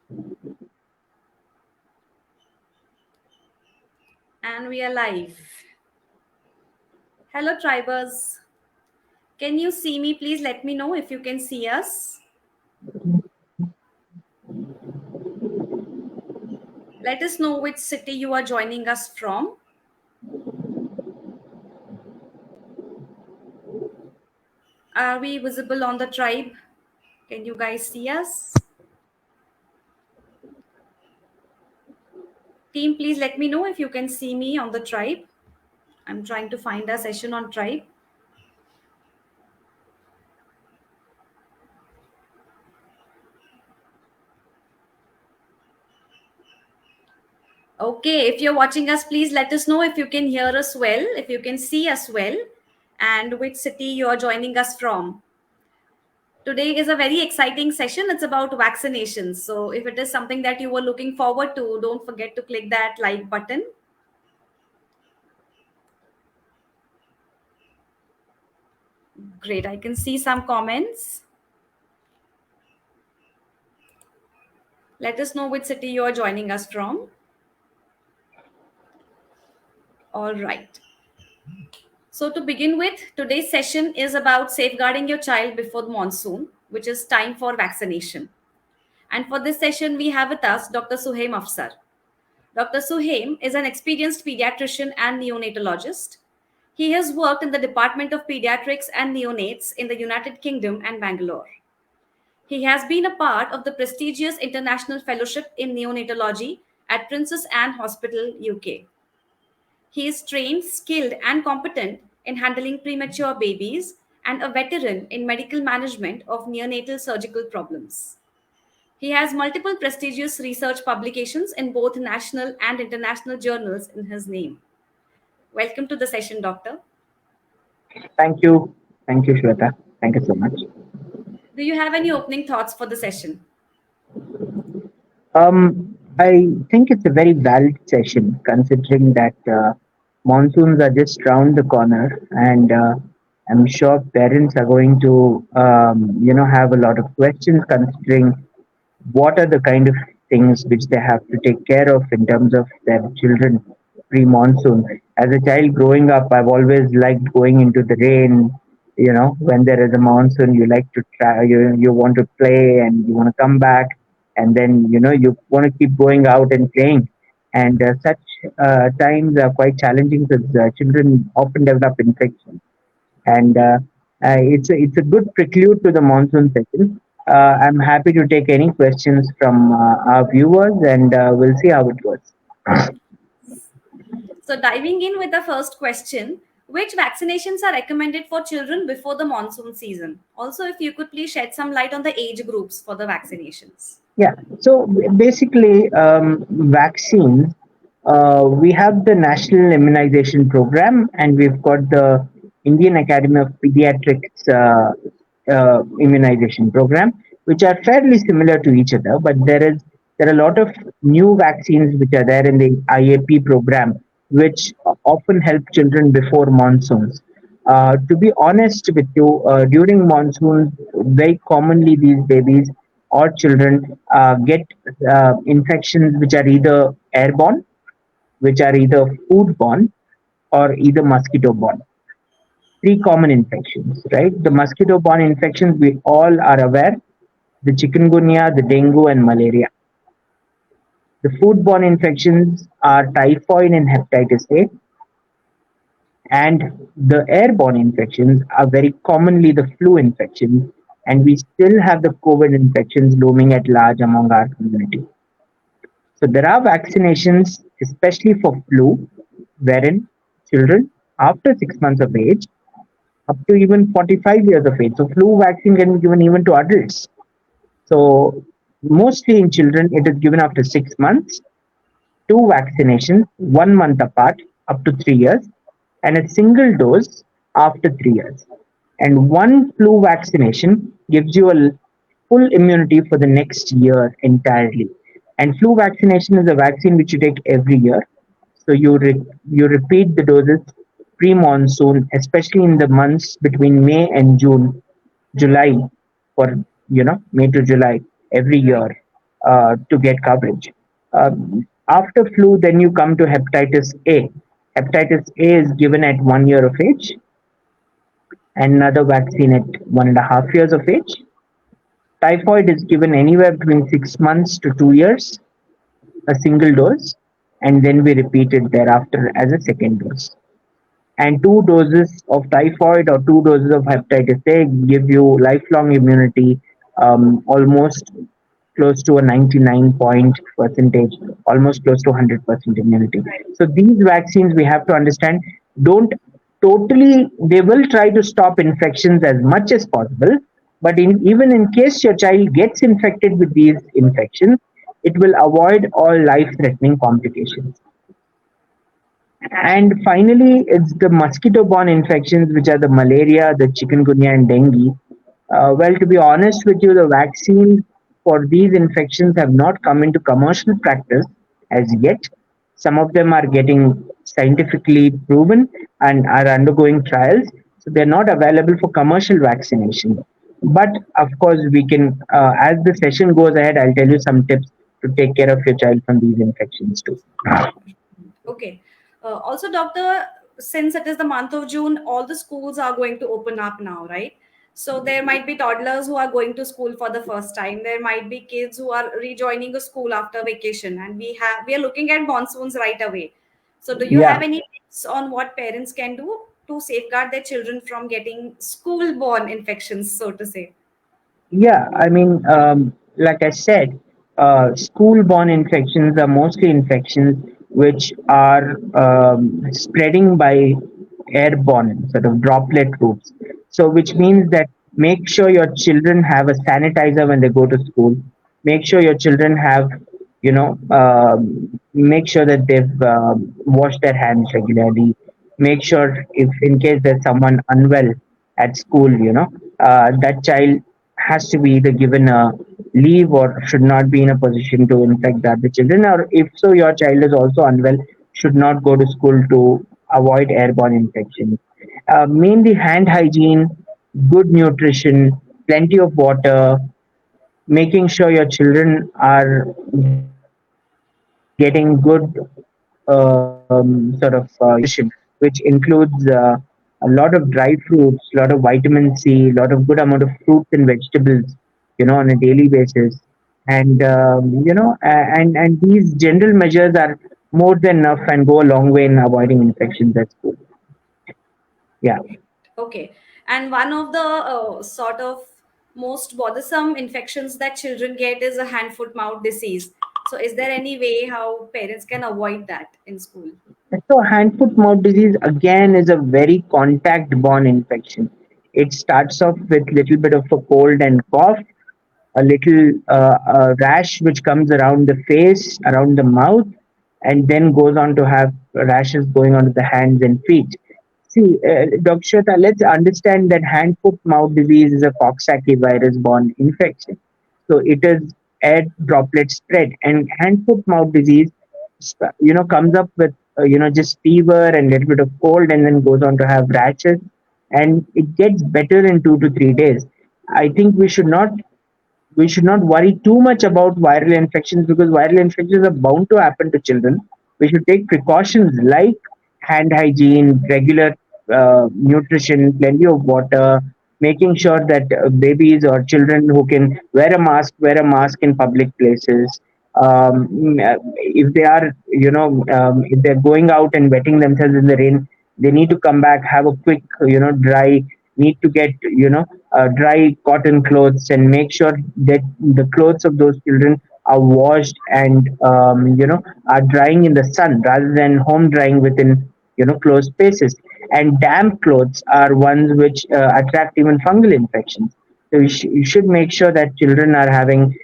And we are live. Hello, Tribers. Can you see me? Please let me know if you can see us. Let us know which city you are joining us from. Are we visible on the tribe? Can you guys see us? Team, please let me know if you can see me on the tribe. I'm trying to find a session on tribe. Okay, if you're watching us, please let us know if you can hear us well, if you can see us well, and which city you are joining us from. Today is a very exciting session. It's about vaccinations. So if it is something that you were looking forward to, don't forget to click that like button. Great, I can see some comments. Let us know which city you are joining us from. All right. So to begin with, today's session is about safeguarding your child before the monsoon, which is time for vaccination. And for this session, we have with us Dr. Suhaim Afsar. Dr. Suhaim is an experienced pediatrician and neonatologist. He has worked in the Department of Pediatrics and Neonates in the United Kingdom and Bangalore. He has been a part of the prestigious International Fellowship in Neonatology at Princess Anne Hospital, UK. He is trained, skilled, and competent in handling premature babies and a veteran in medical management of neonatal surgical problems. He has multiple prestigious research publications in both national and international journals in his name. Welcome to the session, Doctor. Thank you. Thank you, Shweta. Thank you so much. Do you have any opening thoughts for the session? I think it's a very valid session considering that monsoons are just round the corner, and I'm sure parents are going to, have a lot of questions considering what are the kind of things which they have to take care of in terms of their children pre-monsoon. As a child growing up, I've always liked going into the rain. When there is a monsoon, you like to try, you want to play and you want to come back, and then you want to keep going out and playing. And such times are quite challenging because children often develop infections, and it's a good prelude to the monsoon session. I'm happy to take any questions from our viewers, and we'll see how it goes. So, diving in with the first question, which vaccinations are recommended for children before the monsoon season? Also, if you could please shed some light on the age groups for the vaccinations. Yeah. So basically, vaccines. We have the National Immunization Program, and we've got the Indian Academy of Pediatrics Immunization Program, which are fairly similar to each other. But there are a lot of new vaccines which are there in the IAP program, which often help children before monsoons. To be honest with you, during monsoons, very commonly these babies or children get infections which are either airborne, which are either foodborne, or either mosquito borne. Three common infections, right? The mosquito borne infections we all are aware: the chikungunya, the dengue, and malaria. The foodborne infections are typhoid and hepatitis A, and the airborne infections are very commonly the flu infections, and we still have the COVID infections looming at large among our community. So there are vaccinations, especially for flu, wherein children after 6 months of age, up to even 45 years of age. So flu vaccine can be given even to adults. So mostly in children, it is given after 6 months, two vaccinations, 1 month apart, up to 3 years, and a single dose after 3 years. And one flu vaccination gives you a full immunity for the next year entirely. And flu vaccination is a vaccine which you take every year. So you repeat the doses pre-monsoon, especially in the months between May and July, for May to July every Right. year. to get coverage. After flu, then you come to hepatitis A. Hepatitis A is given at 1 year of age, and another vaccine at 1.5 years of age. Typhoid is given anywhere between 6 months to 2 years, a single dose, and then we repeat it thereafter as a second dose. And 2 doses of typhoid or 2 doses of hepatitis A give you lifelong immunity, almost close to a 99 point percentage, almost close to 100% immunity. So these vaccines, we have to understand, don't totally, they will try to stop infections as much as possible, but even in case your child gets infected with these infections, it will avoid all life threatening complications. And finally, it's the mosquito borne infections, which are the malaria, the chikungunya, and dengue. Well, to be honest with you, the vaccines for these infections have not come into commercial practice as yet. Some of them are getting scientifically proven and are undergoing trials, so they're not available for commercial vaccination. But of course, we can, as the session goes ahead, I'll tell you some tips to take care of your child from these infections too. Okay. Also, doctor, since it is the month of June, all the schools are going to open up now, right? So there might be toddlers who are going to school for the first time. There might be kids who are rejoining a school after vacation, and we are looking at monsoons right away. So, do you Yeah. have any tips on what parents can do to safeguard their children from getting school-borne infections, so to say? Yeah, I mean, like I said, school-borne infections are mostly infections which are spreading by airborne sort of droplet routes. So, which means that make sure your children have a sanitizer when they go to school. Make sure your children have, make sure that they've washed their hands regularly. Make sure if in case there's someone unwell at school, that child has to be either given a leave or should not be in a position to infect the other children, or if so, your child is also unwell, should not go to school to avoid airborne infections. Mainly hand hygiene, good nutrition, plenty of water, making sure your children are getting good nutrition, which includes a lot of dry fruits, a lot of vitamin C, a lot of good amount of fruits and vegetables, on a daily basis. And and these general measures are more than enough and go a long way in avoiding infections at school. Yeah. Okay. And one of the sort of most bothersome infections that children get is a hand, foot, mouth disease. So, is there any way how parents can avoid that in school? So, hand foot mouth disease again is a very contact borne infection. It starts off with little bit of a cold and cough, a little rash which comes around the face, around the mouth, and then goes on to have rashes going onto the hands and feet. See, Dr. Shweta, let's understand that hand, foot, mouth disease is a Coxsackie virus borne infection. So it is air droplet spread, and hand, foot, mouth disease, comes up with just fever and little bit of cold, and then goes on to have rashes, and it gets better in 2 to 3 days. I think we should not worry too much about viral infections because viral infections are bound to happen to children. We should take precautions like hand hygiene, regular nutrition, plenty of water, making sure that babies or children who can wear a mask in public places. If they are, if they're going out and wetting themselves in the rain, they need to come back, have a quick, dry, need to get, dry cotton clothes and make sure that the clothes of those children are washed and, are drying in the sun rather than home drying within, closed spaces. And damp clothes are ones which attract even fungal infections. So you should make sure that children are having,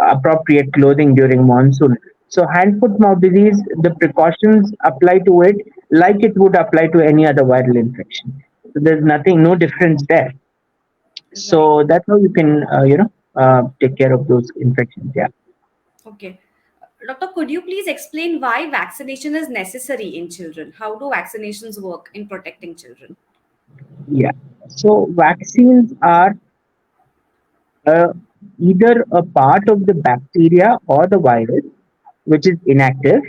appropriate clothing during monsoon. So hand, foot, mouth disease, the precautions apply to it like it would apply to any other viral infection. So there's nothing, no difference there. Right. So that's how you can, take care of those infections. Yeah. Okay. Doctor, could you please explain why vaccination is necessary in children? How do vaccinations work in protecting children? Yeah. So vaccines are either a part of the bacteria or the virus which is inactive,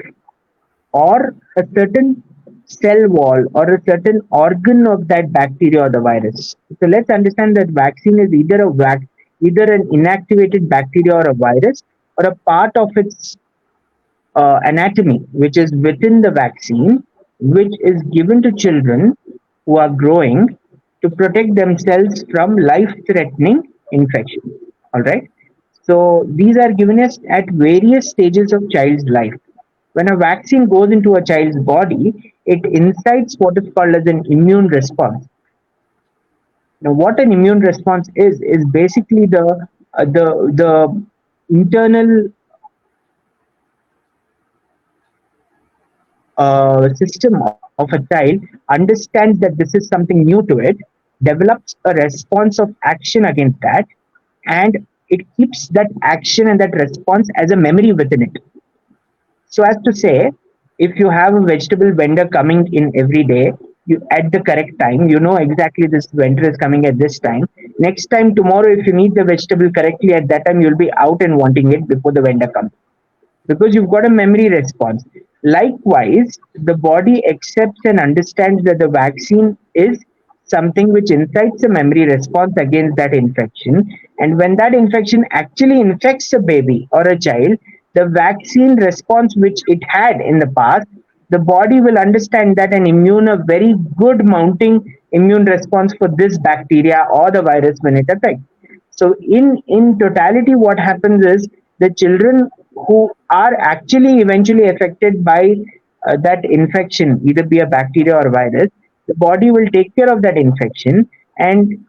or a certain cell wall or a certain organ of that bacteria or the virus. So let's understand that vaccine is either an inactivated bacteria or a virus, or a part of its anatomy which is within the vaccine, which is given to children who are growing to protect themselves from life threatening infection. All right. So these are given us at various stages of child's life. When a vaccine goes into a child's body, it incites what is called as an immune response. Now, what an immune response is basically the internal system of a child understands that this is something new to it, develops a response of action against that, and it keeps that action and that response as a memory within it. So as to say, if you have a vegetable vendor coming in every day, you at the correct time, you know exactly this vendor is coming at this time. Next time tomorrow, if you need the vegetable correctly at that time, you'll be out and wanting it before the vendor comes because you've got a memory response. Likewise, the body accepts and understands that the vaccine is something which incites a memory response against that infection. And when that infection actually infects a baby or a child, the vaccine response which it had in the past, the body will understand that and immune a very good mounting immune response for this bacteria or the virus when it affects. So in totality, what happens is the children who are actually eventually affected by that infection, either be a bacteria or virus, the body will take care of that infection, and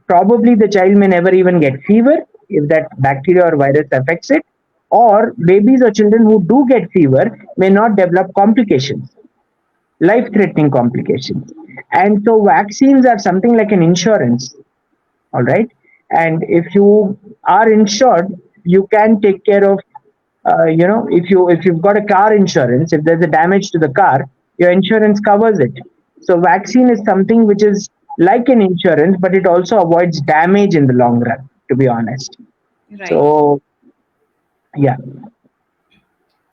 probably the child may never even get fever if that bacteria or virus affects it, or babies or children who do get fever may not develop complications, life threatening complications. And so vaccines are something like an insurance. All right. And if you are insured, you can take care of if you've got a car insurance, if there's a damage to the car, your insurance covers it. So vaccine is something which is like an insurance, but it also avoids damage in the long run, to be honest. Right. So yeah.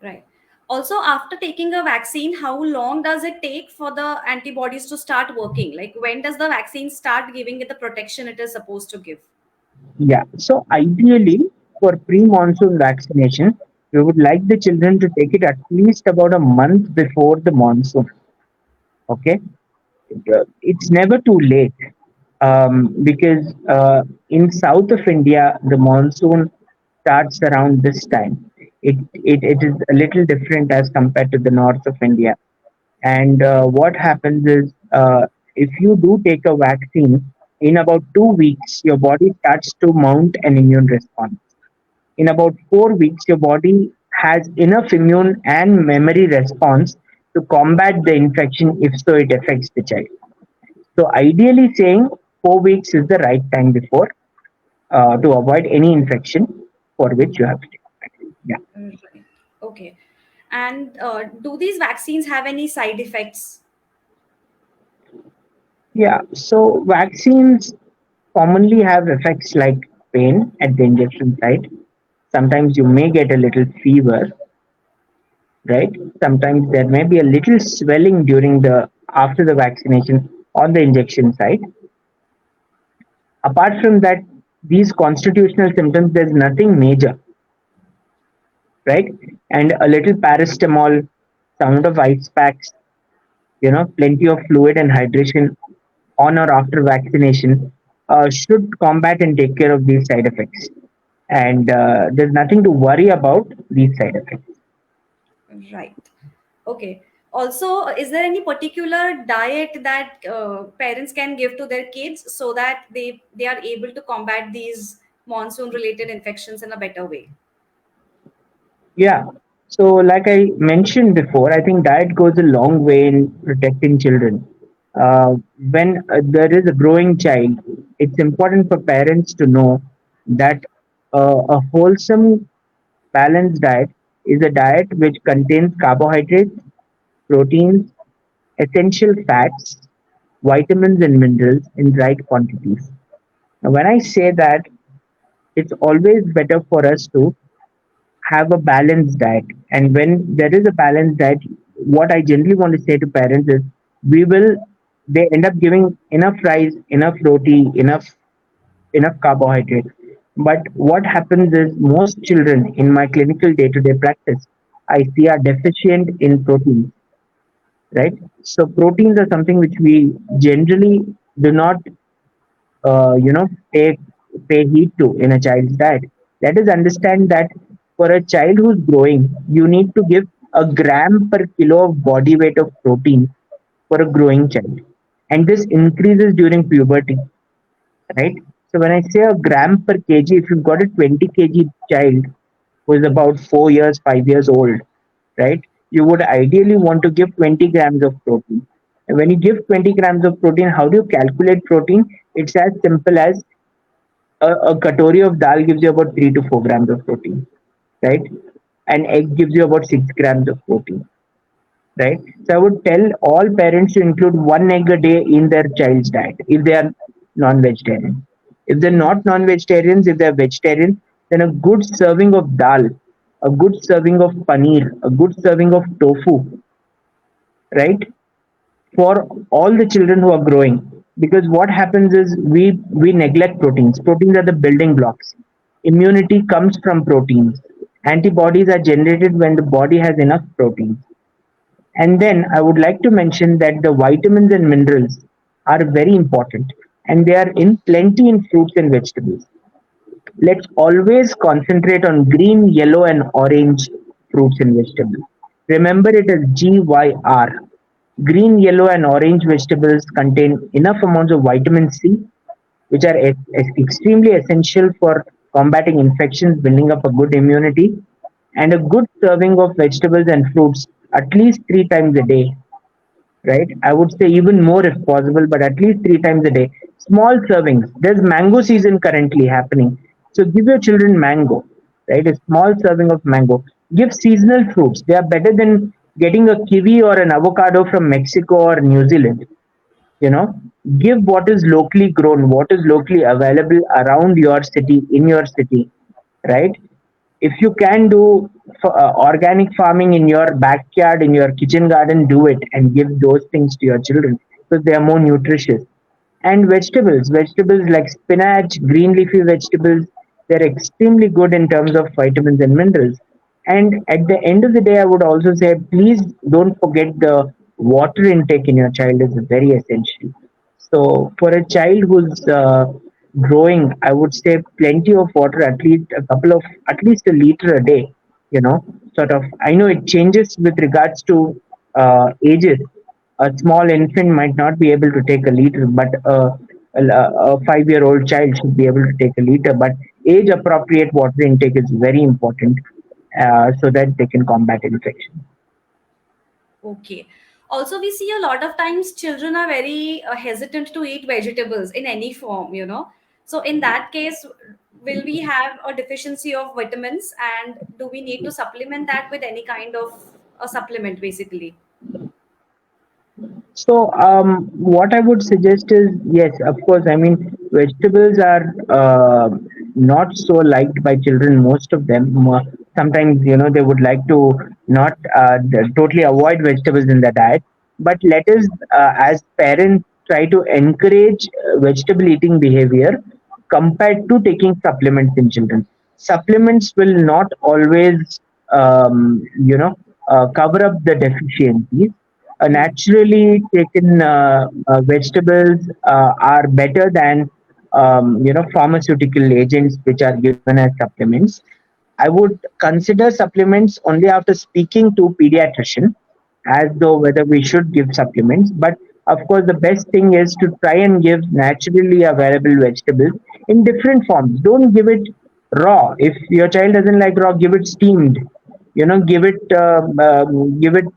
Right. Also, after taking a vaccine, how long does it take for the antibodies to start working? Like, when does the vaccine start giving it the protection it is supposed to give? Yeah. So ideally, for pre-monsoon vaccination, we would like the children to take it at least about a month before the monsoon. Okay. It's never too late, because in south of India, the monsoon starts around this time. It is a little different as compared to the north of India. And what happens is, if you do take a vaccine, in about 2 weeks, your body starts to mount an immune response. In about 4 weeks, your body has enough immune and memory response to combat the infection if so it affects the child. So ideally saying 4 weeks is the right time before, to avoid any infection for which you have to take vaccine. Yeah. Right. Okay. And do these vaccines have any side effects? Yeah. So vaccines commonly have effects like pain at the injection site. Sometimes you may get a little fever, right? Sometimes there may be a little swelling during the after the vaccination on the injection site. Apart from that, these constitutional symptoms, there's nothing major, right? And a little paracetamol, some of ice packs, plenty of fluid and hydration on or after vaccination should combat and take care of these side effects. And there's nothing to worry about these side effects. Right. Okay. Also, is there any particular diet that parents can give to their kids so that they are able to combat these monsoon related infections in a better way? Yeah. So, like I mentioned before, I think diet goes a long way in protecting children. When there is a growing child, it's important for parents to know that a wholesome, balanced diet is a diet which contains carbohydrates, proteins, essential fats, vitamins, and minerals in right quantities. Now, when I say that, It's always better for us to have a balanced diet. And when there is a balanced diet, what I generally want to say to parents is we will they end up giving enough rice, enough roti, enough carbohydrate. But what happens is most children in my clinical day-to-day practice, I see are deficient in protein, right? So proteins are something which we generally do not, you know, take pay heed to in a child's diet. Let us understand that for a child who's growing, you need to give a gram per kilo of body weight of protein for a growing child, and this increases during puberty, right? So when I say a gram per kg, if you've got a 20 kg child who is about 4 years, 5 years old, right? You would ideally want to give 20 grams of protein. And when you give 20 grams of protein, how do you calculate protein? It's as simple as a katori of dal gives you about 3 to 4 grams of protein, right? An egg gives you about 6 grams of protein, right? So I would tell all parents to include one egg a day in their child's diet if they are non-vegetarian. If they're not non-vegetarians, if they're vegetarian, then a good serving of dal, a good serving of paneer, a good serving of tofu, right? For all the children who are growing. Because what happens is we neglect proteins. Proteins are the building blocks. Immunity comes from proteins. Antibodies are generated when the body has enough proteins. And then I would like to mention that the vitamins and minerals are very important and they are in plenty in fruits and vegetables. Let's always concentrate on green, yellow, and orange fruits and vegetables. Remember it as GYR. Green, yellow, and orange vegetables contain enough amounts of vitamin C, which are extremely essential for combating infections, building up a good immunity, and a good serving of vegetables and fruits at least 3 times a day, right? I would say even more if possible, but at least 3 times a day. Small servings. There's mango season currently happening. So give your children mango, right? A small serving of mango. Give seasonal fruits. They are better than getting a kiwi or an avocado from Mexico or New Zealand. You know, give what is locally grown, what is locally available around your city, in your city, right? If you can do organic farming in your backyard, in your kitchen garden, do it and give those things to your children because they are more nutritious. And vegetables like spinach, green leafy vegetables, they're extremely good in terms of vitamins and minerals. And at the end of the day, I would also say please don't forget the water intake in your child is very essential. So for a child who's growing, I would say plenty of water, at least a couple of, at least a liter a day. You know, sort of. I know it changes with regards to ages. A small infant might not be able to take a liter, but a 5-year-old child should be able to take a liter. But age appropriate water intake is very important so that they can combat infection. Okay. Also, we see a lot of times children are very hesitant to eat vegetables in any form, you know. So, in that case, will we have a deficiency of vitamins and do we need to supplement that with any kind of a supplement basically? So, what I would suggest is yes, of course. I mean, vegetables are not so liked by children. Most of them, sometimes they would like to not totally avoid vegetables in their diet. But let us, as parents, try to encourage vegetable eating behavior compared to taking supplements in children. Supplements will not always, cover up the deficiencies. Hmm. Naturally taken vegetables are better than pharmaceutical agents which are given as supplements. I would consider supplements only after speaking to pediatrician as though whether we should give supplements. But of course, the best thing is to try and give naturally available vegetables in different forms. Don't give it raw. If your child doesn't like raw, give it steamed. Give it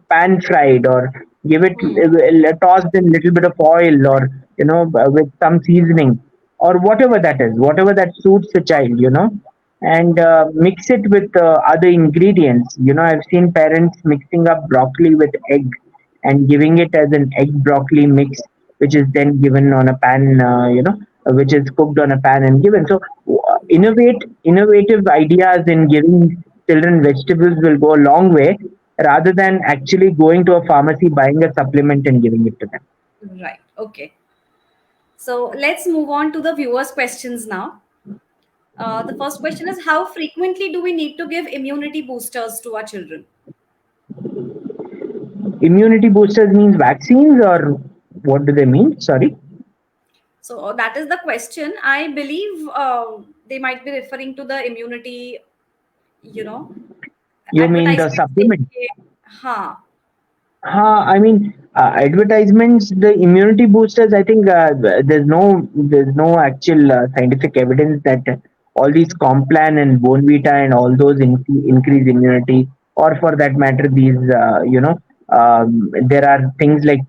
pan fried or give it Hmm. tossed in little bit of oil or with some seasoning or whatever that is, whatever that suits the child, and mix it with other ingredients. I've seen parents mixing up broccoli with egg and giving it as an egg broccoli mix, which is then given on a pan, which is cooked on a pan and given. So innovative ideas in giving children vegetables will go a long way rather than actually going to a pharmacy, buying a supplement and giving it to them. Right. Okay. So let's move on to the viewers' questions now. The first question is, how frequently do we need to give immunity boosters to our children? Immunity boosters means vaccines, or what do they mean? Sorry. So that is the question. I believe they might be referring to the immunity, you know, You mean the advertisements. supplement? Ha. I mean, advertisements, the immunity boosters. I think there's no actual scientific evidence that all these Complan and Bonvita and all those increase immunity, or for that matter, these there are things like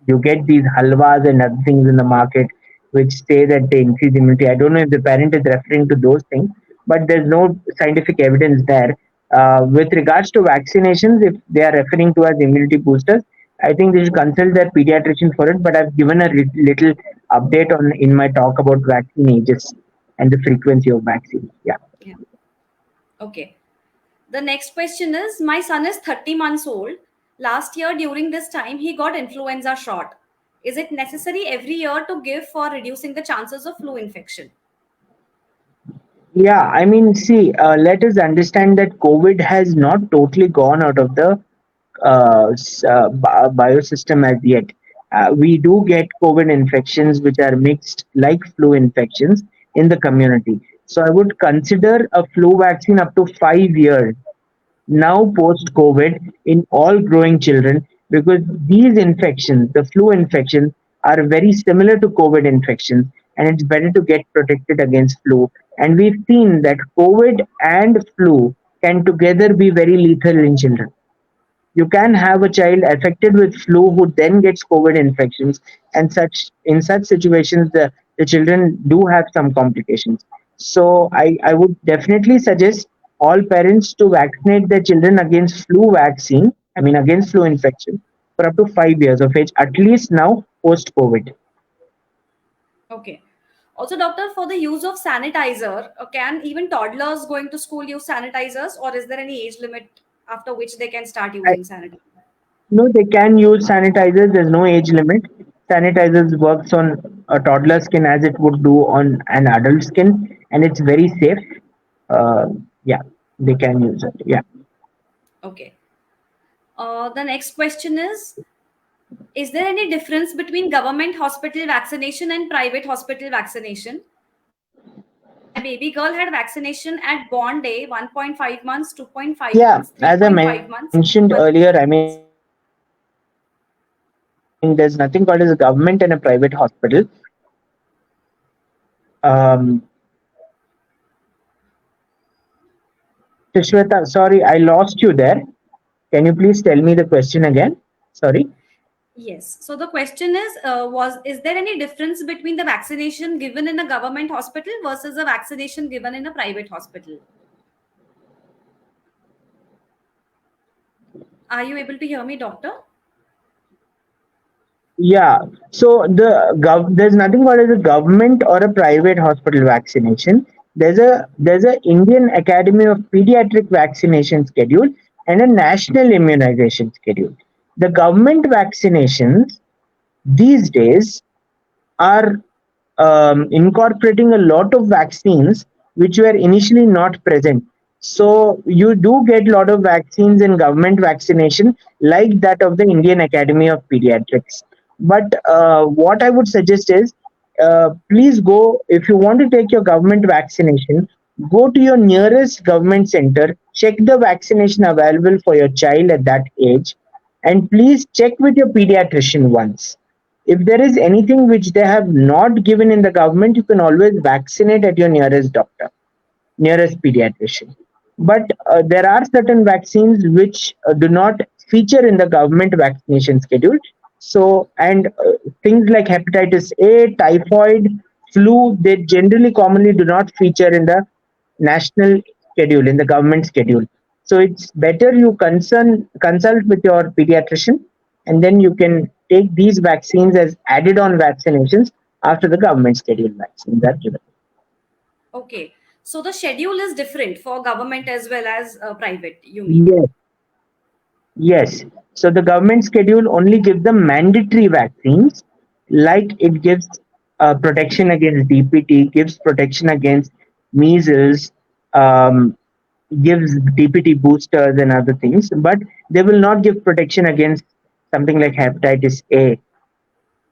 you get these halwas and other things in the market which say that they increase immunity. I don't know if the parent is referring to those things, but there's no scientific evidence there. With regards to vaccinations, if they are referring to as immunity boosters, I think they should consult their pediatrician for it. But I've given a little update on in my talk about vaccine ages and the frequency of vaccines. Yeah. Yeah. Okay. The next question is, my son is 30 months old. Last year, during this time, he got influenza shot. Is it necessary every year to give for reducing the chances of flu infection? Yeah, I mean, see, let us understand that COVID has not totally gone out of the biosystem as yet. We do get COVID infections which are mixed like flu infections in the community. So I would consider a flu vaccine up to 5 years now post COVID in all growing children, because these infections, the flu infections, are very similar to COVID infections, and it's better to get protected against flu. And we've seen that COVID and flu can together be very lethal in children. You can have a child affected with flu who then gets COVID infections, and such situations the children do have some complications. So I would definitely suggest all parents to vaccinate their children against flu vaccine, I mean against flu infection, for up to 5 years of age, at least now post COVID. Okay. Also, doctor, for the use of sanitizer, can even toddlers going to school use sanitizers, or is there any age limit after which they can start using sanitizer? No, they can use sanitizers. There's no age limit. Sanitizers works on a toddler skin as it would do on an adult skin, and it's very safe. Yeah, they can use it. Yeah. Okay. The next question is there any difference between government hospital vaccination and private hospital vaccination? My baby girl had vaccination at born day 1.5 months, 2.5 Yeah, months, as I 3.5 mentioned months. earlier, I mean, there's nothing called as a government and a private hospital. Um, so Shweta, sorry, I lost you there. Can you please tell me the question again? Sorry. Yes. So the question is there any difference between the vaccination given in a government hospital versus a vaccination given in a private hospital? Are you able to hear me, doctor? Yeah. So there's nothing called as a government or a private hospital vaccination. There's a Indian Academy of Pediatric vaccination schedule and a national immunization schedule. The government vaccinations these days are incorporating a lot of vaccines which were initially not present. So you do get a lot of vaccines in government vaccination, like that of the Indian Academy of Pediatrics. But what I would suggest is, please go, if you want to take your government vaccination, go to your nearest government center, check the vaccination available for your child at that age, and please check with your pediatrician once. If there is anything which they have not given in the government, you can always vaccinate at your nearest doctor, nearest pediatrician. But there are certain vaccines which do not feature in the government vaccination schedule. So, and things like hepatitis A, typhoid, flu, they generally commonly do not feature in the national schedule, in the government schedule. So it's better you consult with your pediatrician, and then you can take these vaccines as added on vaccinations after the government scheduled vaccines are given. Okay. So the schedule is different for government as well as private, you mean? Yes, yes. So the government schedule only gives the mandatory vaccines, like it gives protection against DPT, gives protection against measles, um, gives DPT boosters and other things, but they will not give protection against something like hepatitis A,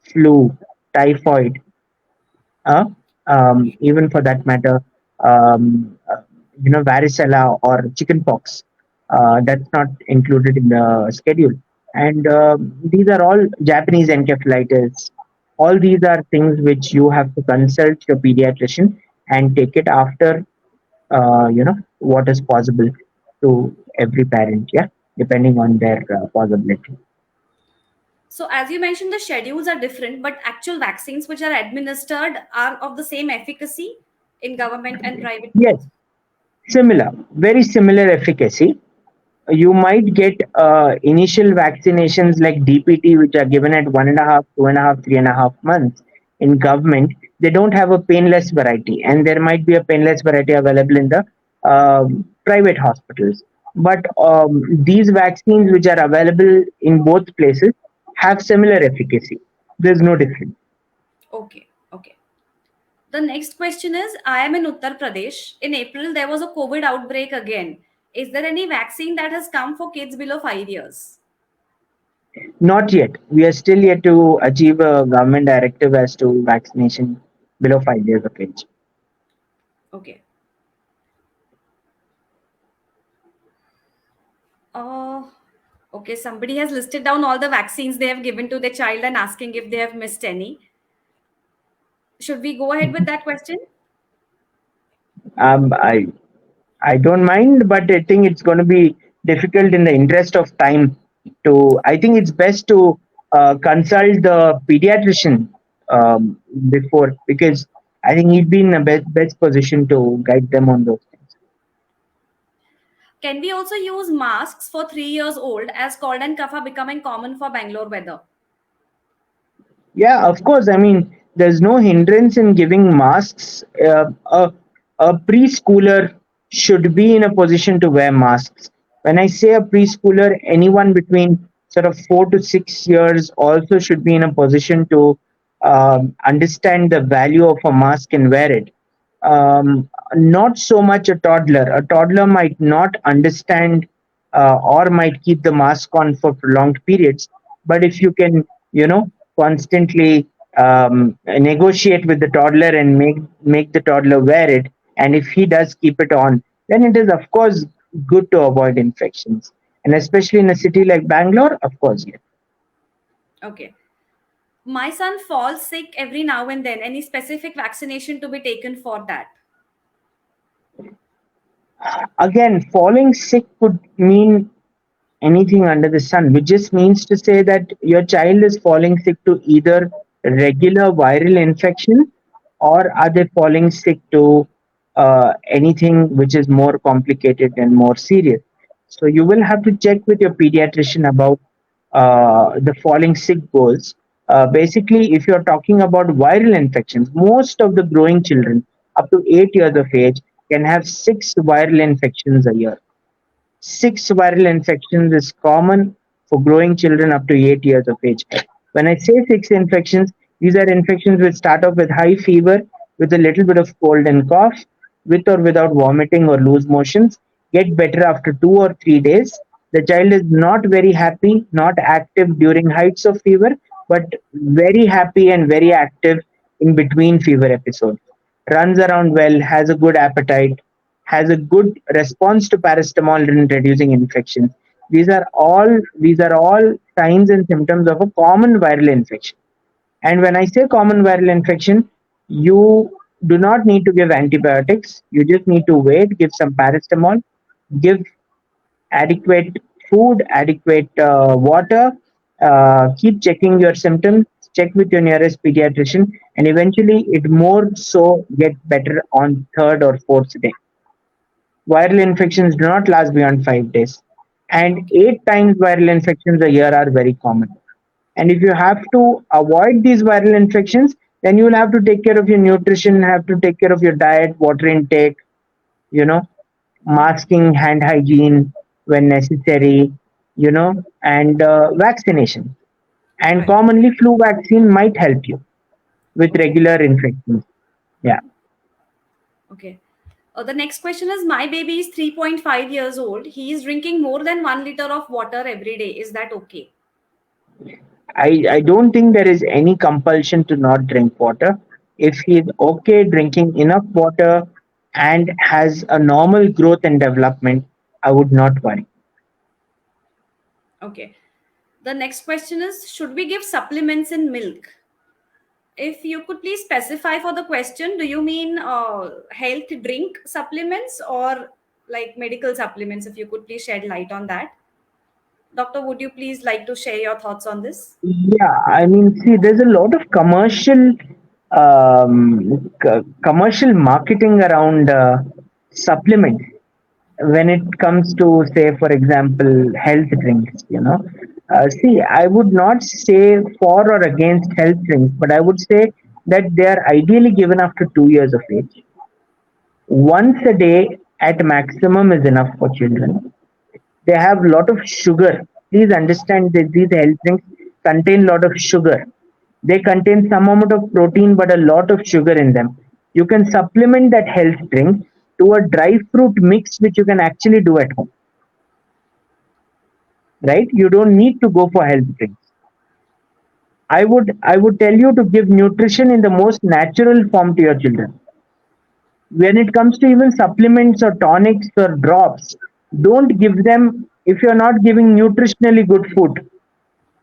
flu, typhoid, uh, even for that matter, varicella or chickenpox. That's not included in the schedule. And these are all Japanese encephalitis. All these are things which you have to consult your pediatrician and take it after, what is possible to every parent, yeah, depending on their possibility. So as you mentioned, the schedules are different, but actual vaccines which are administered are of the same efficacy in government and private Yes, both. similar, very similar efficacy. You might get initial vaccinations like DPT, which are given at 1.5, 2.5, 3.5 months in government. They don't have a painless variety, and there might be a painless variety available in the private hospitals. But these vaccines, which are available in both places, have similar efficacy. There's no difference. Okay, okay. The next question is, I am in Uttar Pradesh. In April, there was a COVID outbreak again. Is there any vaccine that has come for kids below 5 years? Not yet. We are still yet to achieve a government directive as to vaccination below 5 years of age. Okay. Uh, okay, somebody has listed down all the vaccines they have given to their child and asking if they have missed any. Should we go ahead with that question? Um, I I don't mind, but I think it's going to be difficult in the interest of time. I think it's best to consult the pediatrician before, because I think he'd be in the best position to guide them on those things. Can we also use masks for 3 years old as cold and cough are becoming common for Bangalore weather? Yeah, of course. I mean, there's no hindrance in giving masks. A preschooler should be in a position to wear masks. When I say a preschooler, anyone between sort of 4 to 6 years also should be in a position to understand the value of a mask and wear it. Not so much a toddler. A toddler might not understand or might keep the mask on for prolonged periods. But if you can, constantly negotiate with the toddler and make the toddler wear it, and if he does keep it on, then it is of course good to avoid infections, and especially in a city like Bangalore, of course, yes. Okay. My son falls sick every now and then. Any specific vaccination to be taken for that? Again, falling sick could mean anything under the sun, which just means to say that your child is falling sick to either regular viral infection, or are they falling sick to anything which is more complicated and more serious. So you will have to check with your pediatrician about the falling sick goals. Basically, if you're talking about viral infections, most of the growing children up to 8 years of age can have 6 viral infections a year. 6 viral infections is common for growing children up to 8 years of age. When I say 6 infections, these are infections which start off with high fever, with a little bit of cold and cough, with or without vomiting or loose motions, get better after 2 or 3 days. The child is not very happy, not active during heights of fever, but very happy and very active in between fever episodes. Runs around well, has a good appetite, has a good response to paracetamol in reducing infections. These are all signs and symptoms of a common viral infection. And when I say common viral infection, you do not need to give antibiotics. You just need to wait, give some paracetamol, give adequate food, adequate water, keep checking your symptoms, check with your nearest pediatrician, and eventually it more so get better on third or fourth day. Viral infections do not last beyond 5 days, and Okay. 8 times viral infections a year are very common. And if you have to avoid these viral infections, then you will have to take care of your nutrition, have to take care of your diet, water intake, you know, masking, hand hygiene when necessary, and vaccination. And Right. commonly, flu vaccine might help you with Okay. regular infections. Yeah. Okay. The next question is, my baby is 3.5 years old. He is drinking more than 1 liter of water every day. Is that okay? I don't think there is any compulsion to not drink water. If he is okay drinking enough water and has a normal growth and development, I would not worry. Okay. The next question is, should we give supplements in milk? If you could please specify for the question, do you mean health drink supplements or like medical supplements? If you could please shed light on that. Doctor, would you please like to share your thoughts on this? Yeah, I mean, see, there's a lot of commercial marketing around supplements when it comes to, say, for example, health drinks. See, I would not say for or against health drinks, but I would say that they are ideally given after 2 years of age. Once a day at maximum is enough for children. They have a lot of sugar. Please understand that these health drinks contain a lot of sugar. They contain some amount of protein but a lot of sugar in them. You can supplement that health drink to a dry fruit mix which you can actually do at home. Right? You don't need to go for health drinks. I would tell you to give nutrition in the most natural form to your children. When it comes to even supplements or tonics or drops, don't give them if you're not giving nutritionally good food.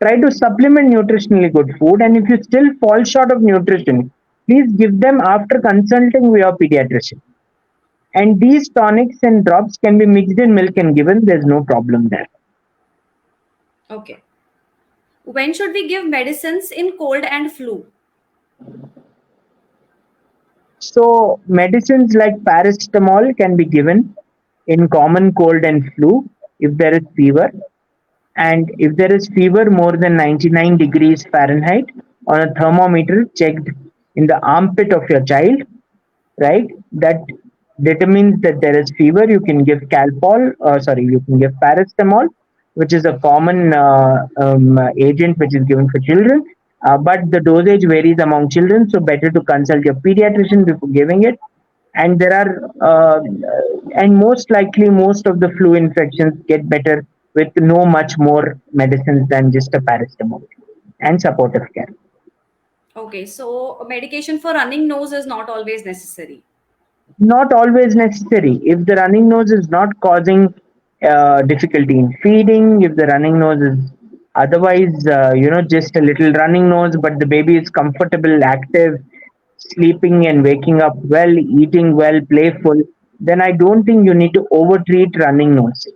Try to supplement nutritionally good food, and if you still fall short of nutrition, please give them after consulting with your pediatrician. And these tonics and drops can be mixed in milk and given, there's no problem there. Okay. When should we give medicines in cold and flu? So, medicines like paracetamol can be given in common cold and flu if there is fever. And if there is fever more than 99 degrees Fahrenheit on a thermometer checked in the armpit of your child, right, that determines that there is fever, you can give you can give paracetamol, which is a common agent which is given for children. But the dosage varies among children, so better to consult your pediatrician before giving it. And there are and most likely most of the flu infections get better with no much more medicines than just a paracetamol and supportive care. Okay, so medication for running nose is not always necessary. Not always necessary. If the running nose is not causing difficulty in feeding, if the running nose is otherwise, just a little running nose, but the baby is comfortable, active, sleeping and waking up well, eating well, playful, then I don't think you need to overtreat running nose.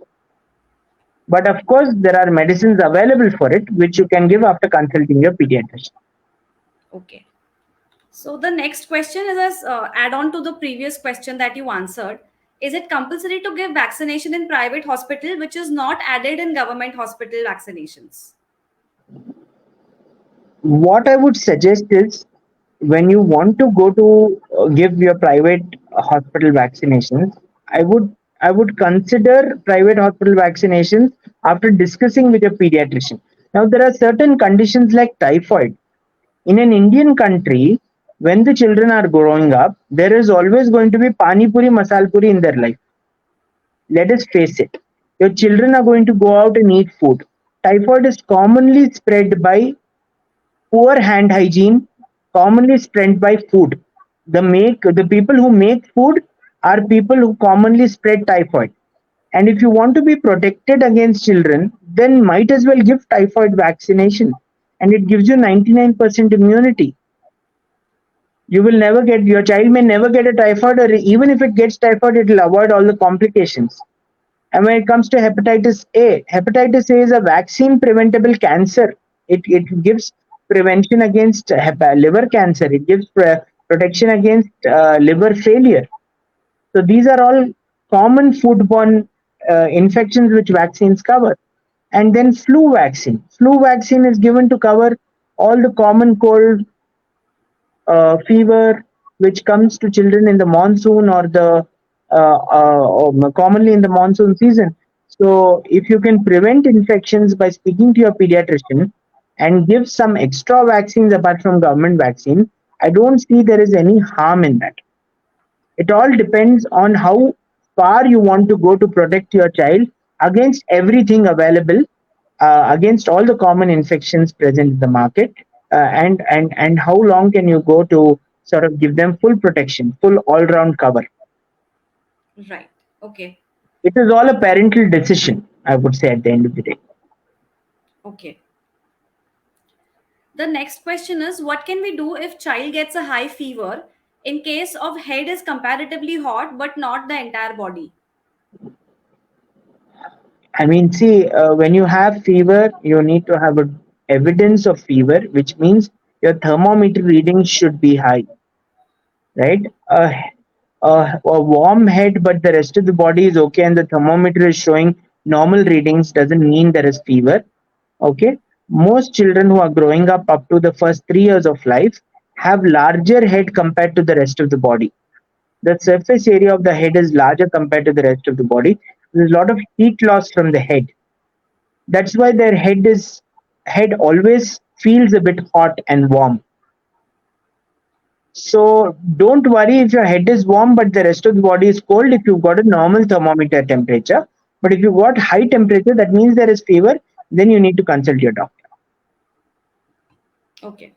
But of course, there are medicines available for it, which you can give after consulting your pediatrician. Okay. So the next question is as add on to the previous question that you answered. Is it compulsory to give vaccination in private hospital, which is not added in government hospital vaccinations? What I would suggest is when you want to go to give your private hospital vaccinations, I would I would consider private hospital vaccinations after discussing with your pediatrician. Now there are certain conditions like typhoid. In an Indian country, when the children are growing up, there is always going to be pani puri, masal puri in their life. Let us face it. Your children are going to go out and eat food. Typhoid is commonly spread by poor hand hygiene, commonly spread by food. The people who make food are people who commonly spread typhoid. And if you want to be protected against children, then might as well give typhoid vaccination. And it gives you 99% immunity. You will never get, your child may never get a typhoid, or even if it gets typhoid, it will avoid all the complications. And when it comes to hepatitis A is a vaccine preventable cancer. It gives prevention against liver cancer. It gives protection against liver failure. So these are all common foodborne infections which vaccines cover. And then flu vaccine. Flu vaccine is given to cover all the common cold, fever which comes to children in the monsoon or the commonly in the monsoon season. So if you can prevent infections by speaking to your pediatrician and give some extra vaccines apart from government vaccine, I don't see there is any harm in that. It all depends on how far you want to go to protect your child against everything available, against all the common infections present in the market, and how long can you go to sort of give them full protection, full all-round cover. Right. Okay. It is all a parental decision, I would say, at the end of the day. Okay. The next question is, what can we do if child gets a high fever in case of head is comparatively hot but not the entire body? I mean, see, when you have fever, you need to have a evidence of fever, which means your thermometer readings should be high, right? A warm head, but the rest of the body is okay, and the thermometer is showing normal readings, doesn't mean there is fever. Okay, most children who are growing up to the first 3 years of life have larger head compared to the rest of the body. The surface area of the head is larger compared to the rest of the body. There's a lot of heat loss from the head. That's why their head always feels a bit hot and warm. So don't worry if your head is warm but the rest of the body is cold if you've got a normal thermometer temperature. But if you've got high temperature, that means there is fever, then you need to consult your doctor. Okay.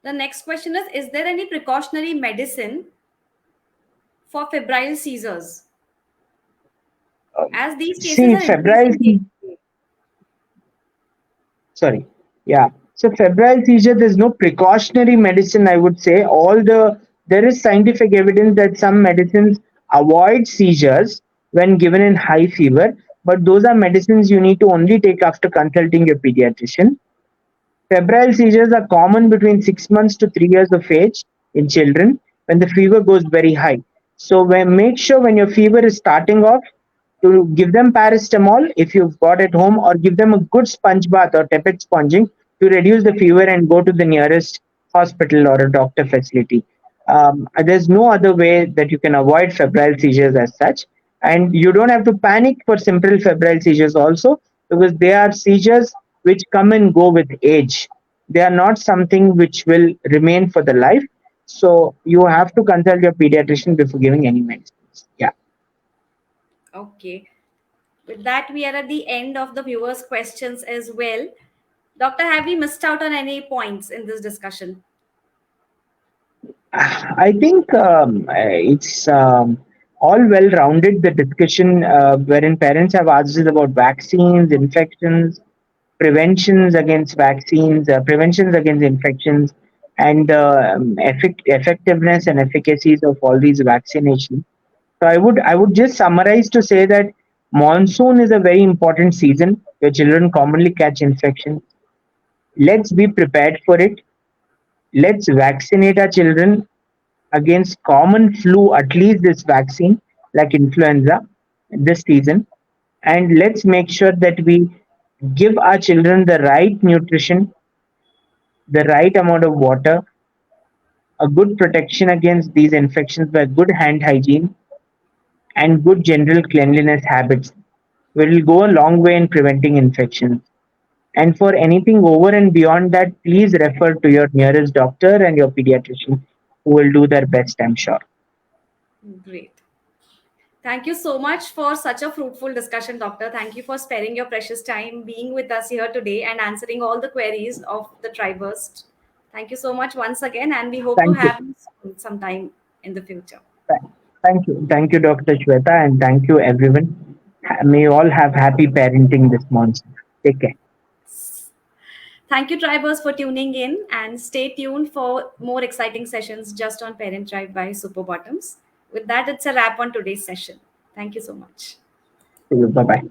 The next question is there any precautionary medicine for febrile seizures? As these cases See, are increasing day to day. sorry, yeah. So febrile seizure, there's no precautionary medicine, I would say. There is scientific evidence that some medicines avoid seizures when given in high fever, but those are medicines you need to only take after consulting your pediatrician. Febrile seizures are common between 6 months to 3 years of age in children when the fever goes very high. So make sure when your fever is starting off to give them paracetamol if you've got at home, or give them a good sponge bath or tepid sponging to reduce the fever and go to the nearest hospital or a doctor facility. There's no other way that you can avoid febrile seizures as such. And you don't have to panic for simple febrile seizures also, because they are seizures which come and go with age. They are not something which will remain for the life. So you have to consult your pediatrician before giving any medicines. Yeah. Okay. With that, we are at the end of the viewers' questions as well. Doctor, have we missed out on any points in this discussion? I think it's all well rounded, the discussion, wherein parents have asked us about vaccines, infections, preventions against vaccines, preventions against infections, and effectiveness and efficacies of all these vaccinations. So I would just summarize to say that monsoon is a very important season where children commonly catch infections. Let's be prepared for it. Let's vaccinate our children against common flu, at least this vaccine, like influenza, this season. And let's make sure that we give our children the right nutrition, the right amount of water, a good protection against these infections by good hand hygiene and good general cleanliness habits will go a long way in preventing infections. And for anything over and beyond that, please refer to your nearest doctor and your pediatrician who will do their best, I'm sure. Great. Thank you so much for such a fruitful discussion, Doctor. Thank you for sparing your precious time being with us here today and answering all the queries of the tribers. Thank you so much once again, and we hope to Thank you. have you soon, sometime in the future. Thank you. Thank you, Dr. Shweta, and thank you, everyone. May you all have happy parenting this month. Take care. Thank you, Tribers, for tuning in, and stay tuned for more exciting sessions just on Parent Tribe by SuperBottoms. With that, it's a wrap on today's session. Thank you so much. See you. Bye bye.